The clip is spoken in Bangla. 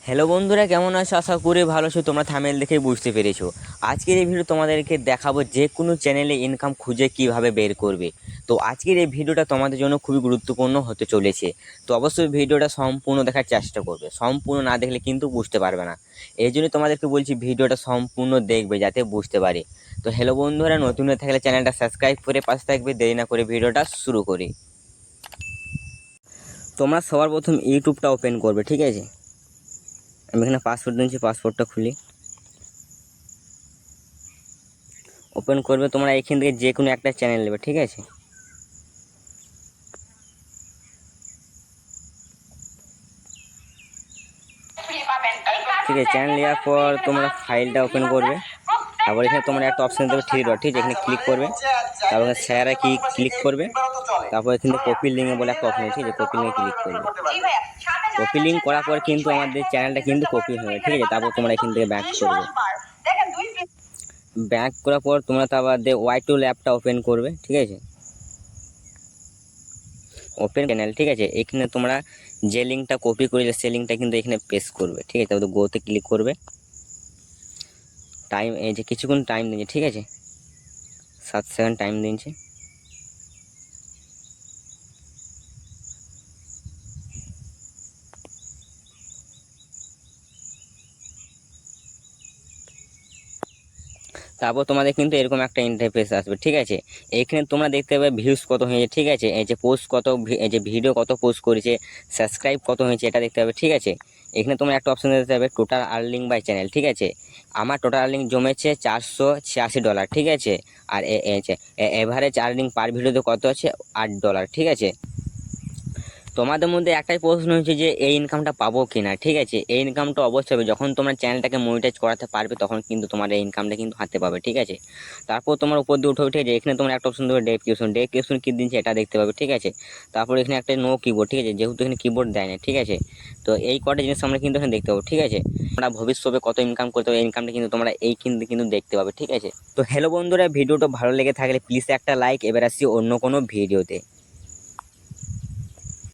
হ্যালো বন্ধুরা, কেমন আছো? আশা করি ভালো আছো। তোমরা থাম্বনেল দেখে বুঝতে পেরেছো। আজকের এই ভিডিও তোমাদেরকে দেখাবো যে কোনো চ্যানেলে ইনকাম খুঁজে কিভাবে বের করবে। তো আজকের এই ভিডিওটা তোমাদের জন্য খুবই গুরুত্বপূর্ণ হতে চলেছে। তো অবশ্যই ভিডিওটা সম্পূর্ণ দেখার চেষ্টা করবে। সম্পূর্ণ না দেখলে কিন্তু বুঝতে পারবে না। এই জন্য তোমাদেরকে বলছি ভিডিওটা সম্পূর্ণ দেখবে যাতে বুঝতে পারে। তো হ্যালো বন্ধুরা, নতুন হয়ে থাকলে চ্যানেলটা সাবস্ক্রাইব করে পাশে থাকবে। দেরি না করে ভিডিওটা শুরু করি। তোমরা সবার প্রথম ইউটিউবটা ওপেন করবে, ঠিক আছে? আমি এখানে পাসওয়ার্ড দিচ্ছি, পাসওয়ার্ডটা খুলি। ওপেন করবে, তোমরা এখান থেকে যে কোনো একটা চ্যানেল নেবে, ঠিক আছে? ঠিক আছে, চ্যানেল নেওয়ার পর তোমরা ফাইলটা ওপেন করবে। তারপর এখানে তোমরা একটা অপশন দেবে থ্রি ডট, ঠিক আছে? এখানে ক্লিক করবে। তারপর শেয়ারে কি ক্লিক করবে। তারপর এখানে কপি লিঙ্ক বলে একটা অপশন আছে, ঠিক আছে? কপি লিঙ্কে ক্লিক করবে। কপি লিঙ্ক করার পর কিন্তু আমাদের চ্যানেলটা কিন্তু কপি হয়ে যাবে, ঠিক আছে? তারপর তোমরা এখান থেকে ব্যাক করবে। ব্যাক করার পর তোমরা তারপর ওয়াই টু ল্যাবটা ওপেন করবে, ঠিক আছে? ওপেন চ্যানেল, ঠিক আছে? এখানে তোমরা যে লিঙ্কটা কপি করেছিলে সেই লিঙ্কটা কিন্তু এখানে পেস্ট করবে, ঠিক আছে? তারপর গোতে ক্লিক করবে। টাইম এই যে কিছুক্ষণ টাইম দিচ্ছে, ঠিক আছে? 7 সেকেন্ড টাইম দিচ্ছে। তারপর তোমাদের কিন্তু এরকম একটা ইন্টারফেস আসবে, ঠিক আছে? এইখানে তোমরা দেখতে পাবে ভিউজ কত হয়েছে, ঠিক আছে? এই যে পোস্ট কত, এই যে ভিডিও কত পোস্ট করেছে, সাবস্ক্রাইব কত হয়েছে, এটা দেখতে পাবে, ঠিক আছে? এখানে তোমরা একটা অপশন দেখতে পাবে টোটাল আর্নিং বাই চ্যানেল, ঠিক আছে? আমার টোটাল আর্নিং জমেছে $486, ঠিক আছে? আর এভারেজ আর্নিং পার ভিডিওতে কত আছে? $8, ঠিক আছে? তোমাদের মধ্যে একটাই প্রশ্ন হচ্ছে যে এই ইনকামটা পাবো কি না, ঠিক আছে? এই ইনকামটা অবশ্যই হবে যখন তোমার চ্যানেলটাকে মনিটাইজ করাতে পারবে, তখন কিন্তু তোমার এই ইনকামটা কিন্তু হাতে পাবে, ঠিক আছে? তারপর তোমার উপর দিয়ে উঠে উঠে যে এখানে তোমার একটা অপশন দেবে ডেসক্রিপশন কি দিচ্ছে এটা দেখতে পাবে, ঠিক আছে? তারপর এখানে একটা নো কিবোর্ড, ঠিক আছে? যেহেতু এখানে কিবোর্ড দেয় না, ঠিক আছে? তো এই কটা জিনিস আমরা কিন্তু এখানে দেখতে পাবো, ঠিক আছে? আমরা ভবিষ্যতে কত ইনকাম করতে হবে এই ইনকামটা কিন্তু তোমরা এই কিন্তু দেখতে পাবে, ঠিক আছে? তো হ্যালো বন্ধুরা, ভিডিওটা ভালো লেগে থাকলে প্লিজ একটা লাইক। এবার আসছি অন্য কোনো ভিডিওতে।